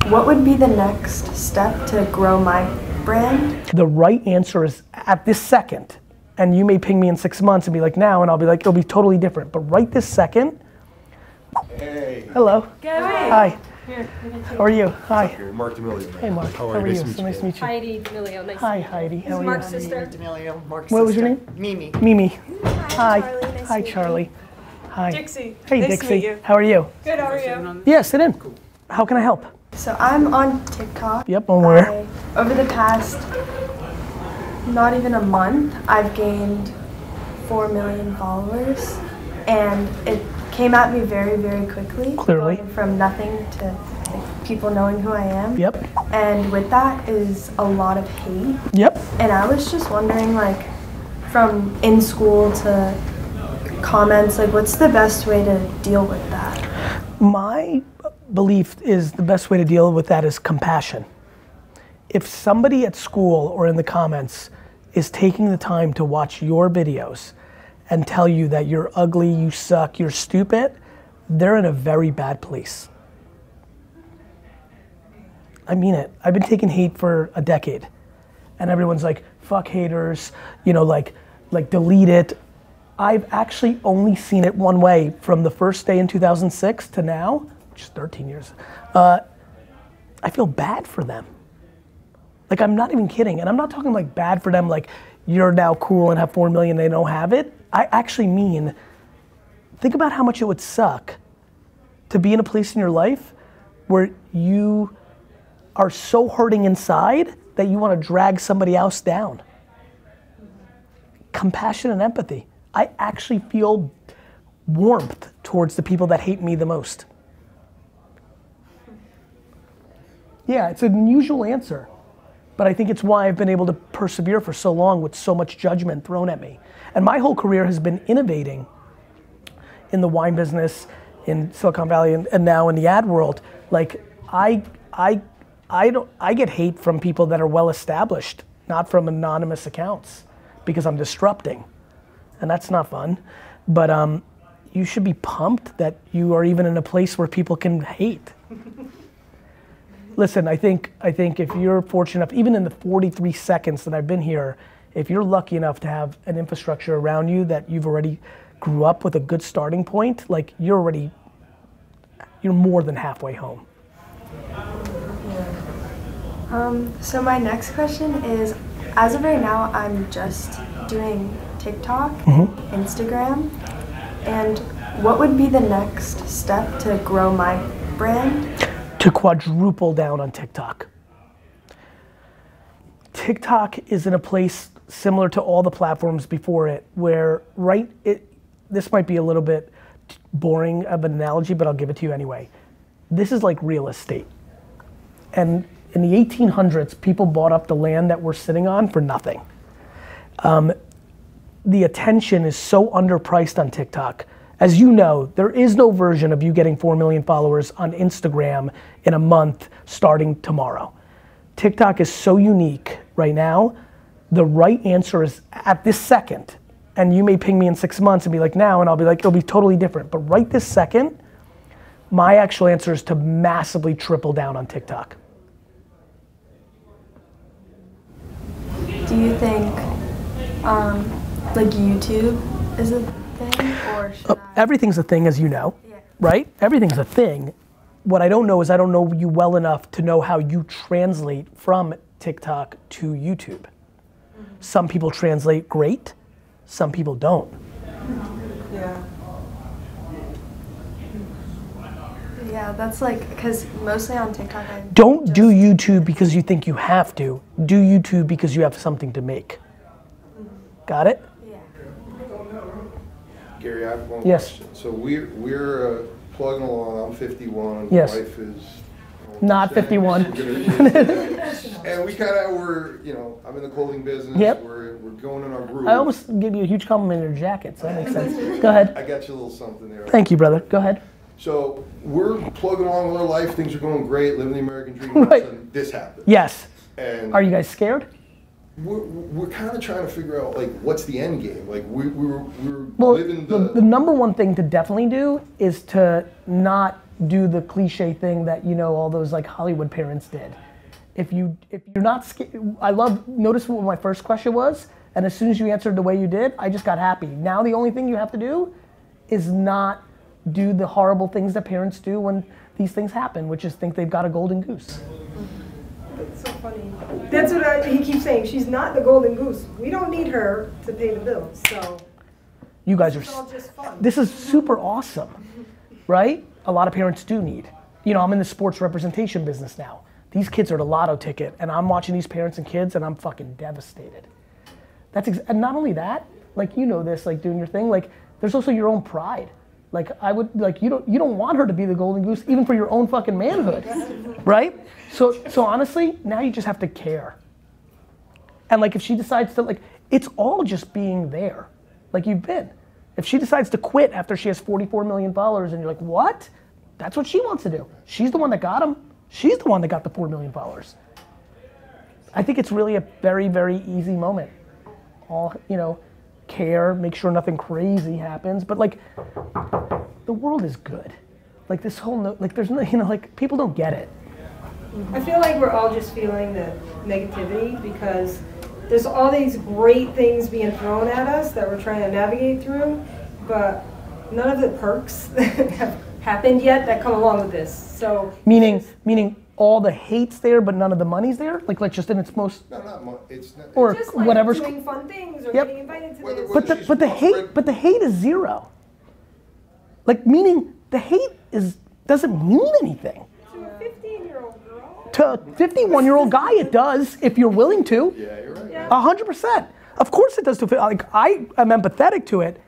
What would be the next step to grow my brand? The right answer is at this second. And you may ping me in 6 months and be like, now, and I'll be like, it'll be totally different. But right this second. Hey. Hello. Gary. Hi. Here, How are you? Hi. Mark D'Amelio. Hey, Mark. How are you? So nice to meet you. Heidi D'Amelio, nice Hi, to meet you. Heidi. How This are is you? Mark's sister. D'Amelio, Mark's What was your sister. name? Mimi. Mimi. Hi, Hi. Charli. Nice Hi, to meet you. Charlie. Hi. Dixie. Hey, Nice Dixie. to meet you. How are you? Good, how are you? Yeah, sit in. How can I help? So I'm on TikTok. Yep, I'm aware. Over the past, not even a month, I've gained 4 million followers, and it came at me very, very quickly. Clearly. Going from nothing to like, people knowing who I am. Yep. And with that is a lot of hate. Yep. And I was just wondering, like, from in school to comments, like, what's the best way to deal with that? My belief is the best way to deal with that is compassion. If somebody at school or in the comments is taking the time to watch your videos and tell you that you're ugly, you suck, you're stupid, they're in a very bad place. I mean it. I've been taking hate for a decade. And everyone's like, fuck haters, you know, like delete it. I've actually only seen it one way from the first day in 2006 to now, which is 13 years. I feel bad for them. Like, I'm not even kidding. And I'm not talking like bad for them, like you're now cool and have 4 million, they don't have it. I actually mean, think about how much it would suck to be in a place in your life where you are so hurting inside that you want to drag somebody else down. Compassion and empathy. I actually feel warmth towards the people that hate me the most. Yeah, it's an unusual answer, but I think it's why I've been able to persevere for so long with so much judgment thrown at me. And my whole career has been innovating in the wine business, in Silicon Valley, and now in the ad world. Like, I get hate from people that are well established, not from anonymous accounts, because I'm disrupting. And that's not fun. But you should be pumped that you are even in a place where people can hate. Listen, I think if you're fortunate enough, even in the 43 seconds that I've been here, if you're lucky enough to have an infrastructure around you that you've already grew up with a good starting point, like you're more than halfway home. So my next question is, as of right now, I'm just doing TikTok, Instagram, and what would be the next step to grow my brand? To quadruple down on TikTok. TikTok is in a place similar to all the platforms before it, where this might be a little bit boring of an analogy, but I'll give it to you anyway. This is like real estate. And in the 1800s, people bought up the land that we're sitting on for nothing. The attention is so underpriced on TikTok. As you know, there is no version of you getting 4 million followers on Instagram in a month starting tomorrow. TikTok is so unique right now. The right answer is at this second. And you may ping me in 6 months and be like, now, and I'll be like, it'll be totally different. But right this second, my actual answer is to massively triple down on TikTok. Do you think like YouTube is a thing, or should Everything's a thing, as you know, right? Everything's a thing. What I don't know is I don't know you well enough to know how you translate from TikTok to YouTube. Some people translate great, some people don't. Yeah. Yeah, that's like, because mostly on TikTok I Don't do YouTube because you think you have to. Do YouTube because you have something to make. Got it? Yeah. Gary, I have one Yes. question. So we're plugging along. I'm 51. Yes. My wife is Not 51. And we kind of were, you know, I'm in the clothing business. Yep. We're going in our groove. I almost gave you a huge compliment in your jacket, so that makes sense. Go ahead. I got you a little something there. Thank you, brother. Go ahead. So we're plugging along with our life. Things are going great. Living the American dream. All of a Right. sudden, this happened. Yes. And Are you guys scared? we're kind of trying to figure out, like, what's the end game? Like, we're Well, living the number one thing to definitely do is to not do the cliche thing that, you know, all those like Hollywood parents did. If you're not scared, notice what my first question was, and as soon as you answered the way you did, I just got happy. Now the only thing you have to do is not do the horrible things that parents do when these things happen, which is think they've got a golden goose. That's so funny. That's what he keeps saying. She's not the golden goose. We don't need her to pay the bills, so. You guys It's all just fun. this is super awesome, right? A lot of parents do need. You know, I'm in the sports representation business now. These kids are the lotto ticket, and I'm watching these parents and kids, and I'm fucking devastated. And not only that, like, you know this, like doing your thing, like there's also your own pride. Like I would, like you don't want her to be the golden goose, even for your own fucking manhood, right? So honestly, now you just have to care. And like if she decides to, like, it's all just being there, like you've been. If she decides to quit after she has 44 million followers, and you're like, what? That's what she wants to do. She's the one that got them. She's the one that got the 4 million followers. I think it's really a very, very easy moment. All, you know, care, make sure nothing crazy happens, but like, the world is good. Like this whole, like there's no, you know, like people don't get it. I feel like we're all just feeling the negativity because there's all these great things being thrown at us that we're trying to navigate through, but none of the perks have happened yet that come along with this. So meaning all the hate's there, but none of the money's there. Like just in its most. No, not it's not. Or just like whatever's doing fun things or Yep. getting invited to Whether- this. whether- But the hate is zero. Like meaning the hate doesn't mean anything. To a 15-year-old girl. To a 51-year-old guy, it does if you're willing to. Yeah, you're right. Yeah. 100%. Of course it does to, like, I am empathetic to it.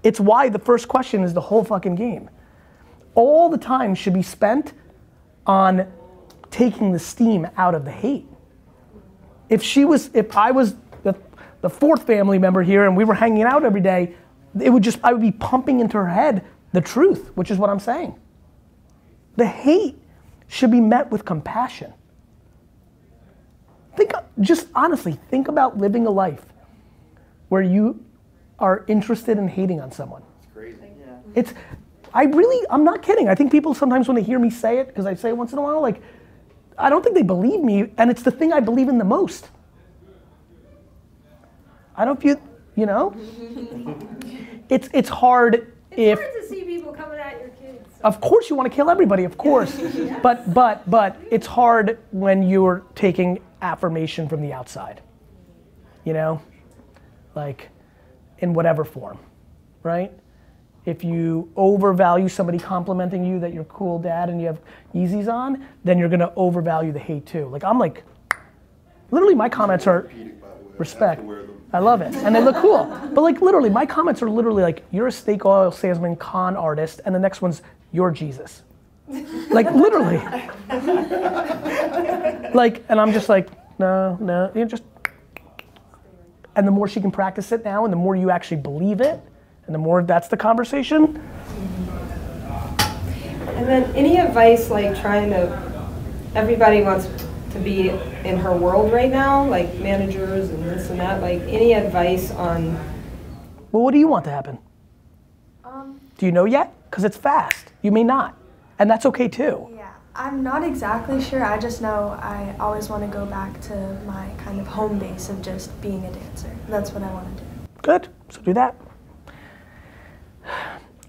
It's why the first question is the whole fucking game. All the time should be spent on taking the steam out of the hate. If I was the fourth family member here and we were hanging out every day, I would be pumping into her head the truth, which is what I'm saying. The hate should be met with compassion. Just honestly, think about living a life where you are interested in hating on someone. It's crazy. I'm not kidding. I think people sometimes when they hear me say it, because I say it once in a while, like, I don't think they believe me, and it's the thing I believe in the most. I don't feel, you know? It's hard if. It's hard to see people coming at your kids. Of course you want to kill everybody, of course. Yes. But it's hard when you're taking affirmation from the outside. You know? Like, in whatever form, right? If you overvalue somebody complimenting you that you're a cool dad and you have Yeezys on, then you're gonna overvalue the hate too. Like I'm like, literally my comments are respect. I love it, and they look cool. But like literally, my comments are literally like, you're a snake oil salesman, con artist, and the next one's, you're Jesus. Like literally. Like, and I'm just like, no, you just. And the more she can practice it now, and the more you actually believe it, and the more that's the conversation. And then any advice, like everybody wants to be in her world right now, like managers and this and that, like any advice on? Well, what do you want to happen? Do you know yet? Because it's fast. You may not. And that's okay too. Yeah, I'm not exactly sure. I just know I always want to go back to my kind of home base of just being a dancer. That's what I want to do. Good, so do that.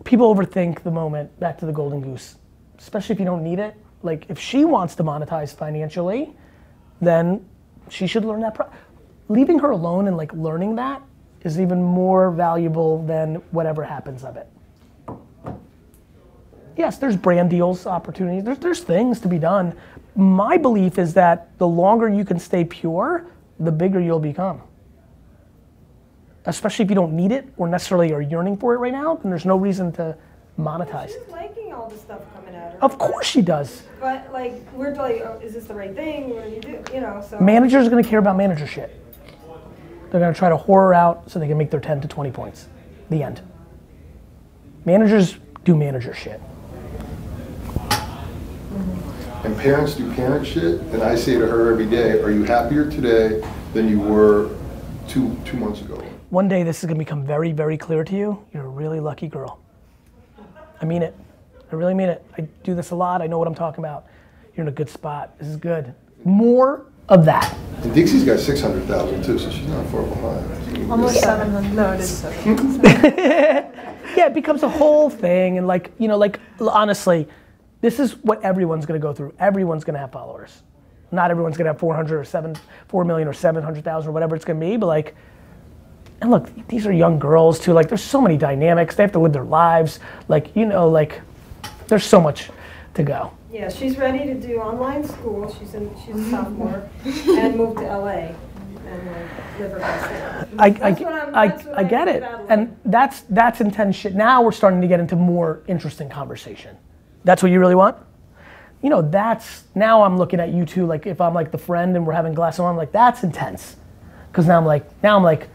People overthink the moment, back to the golden goose, especially if you don't need it. Like if she wants to monetize financially, then she should learn that. Leaving her alone and like learning that is even more valuable than whatever happens of it. Yes, there's brand deals, opportunities, there's things to be done. My belief is that the longer you can stay pure, the bigger you'll become. Especially if you don't need it or necessarily are yearning for it right now, then there's no reason to monetize it. She's liking all the stuff coming at her. Of course she does. But like, we're like, oh, is this the right thing? What do you do? You know, so. Managers are gonna care about manager shit. They're gonna try to whore her out so they can make their 10 to 20 points. The end. Managers do manager shit. And parents do parent shit, and I say to her every day, are you happier today than you were two months ago? One day this is gonna become very, very clear to you. You're a really lucky girl. I mean it. I really mean it. I do this a lot. I know what I'm talking about. You're in a good spot. This is good. More of that. And Dixie's got 600,000 too, so she's not far behind. Almost 700. No, it is 700. Yeah, it becomes a whole thing, and like, you know, like honestly, this is what everyone's gonna go through. Everyone's gonna have followers. Not everyone's gonna have 4 million or 700,000 or whatever it's gonna be, but like, and look, these are young girls too. Like, there's so many dynamics. They have to live their lives. Like, you know, like, there's so much to go. Yeah, she's ready to do online school. She's a sophomore and moved to LA and live her best life. I get it, and that's intense shit. Now we're starting to get into more interesting conversation. That's what you really want? You know, now I'm looking at you two, like if I'm like the friend and we're having a glass of wine, I'm like, that's intense. Because now I'm like,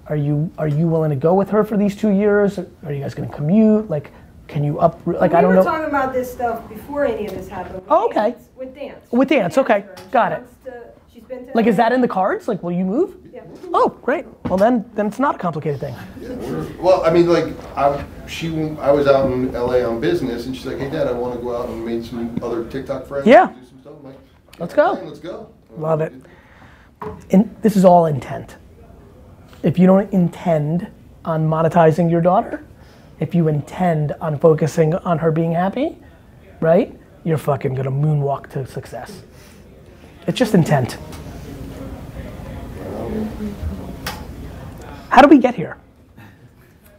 are you willing to go with her for these 2 years? Are you guys gonna commute? Like, can you I don't know. We were talking about this stuff before any of this happened. Oh, okay. With dance. With dance, okay, got it. She's been to Like, is that in the cards? Like, will you move? Yeah. Oh, great. Well, then it's not a complicated thing. Yeah, well, I mean, like, I was out in LA on business, and she's like, "Hey, Dad, I want to go out and meet some other TikTok friends. Yeah. Do some stuff." I'm like, Let's go. Let's go. Love it. And this is all intent. If you don't intend on monetizing your daughter, if you intend on focusing on her being happy, right? You're fucking gonna moonwalk to success. It's just intent. How did we get here?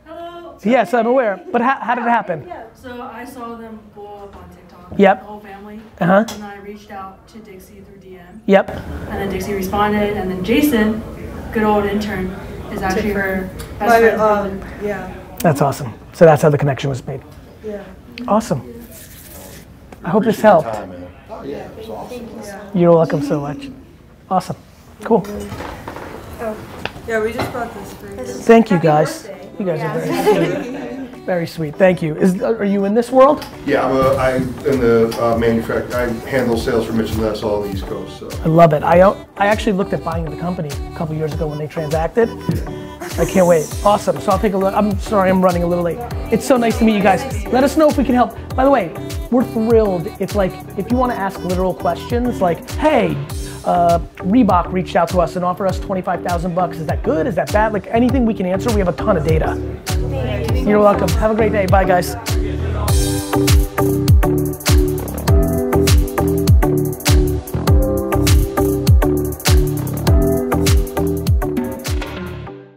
Hello. Yes, I'm aware. But how did it happen? So I saw them blow up on TikTok. Yep. The whole family. Uh-huh. And then I reached out to Dixie through DM. Yep. And then Dixie responded, and then Jason, good old intern, is actually her best friend. Yeah. That's awesome. So that's how the connection was made. Yeah. Awesome. I hope this helped. Oh yeah, it was awesome. You're welcome so much. Awesome. Cool. Yeah, we just brought this for you. Thank you guys. You guys are very sweet. Very sweet. Thank you. Are you in this world? Yeah, I'm in the manufacturing. I handle sales for Mitchell Ness all on the East Coast. So. I love it. I actually looked at buying the company a couple years ago when they transacted. I can't wait. Awesome. So I'll take a look. I'm sorry I'm running a little late. It's so nice to meet you guys. Let us know if we can help. By the way, we're thrilled. It's like, if you want to ask literal questions, like, hey, Reebok reached out to us and offered us $25,000. Is that good? Is that bad? Like, anything we can answer, we have a ton of data. You're welcome. Have a great day. Bye, guys.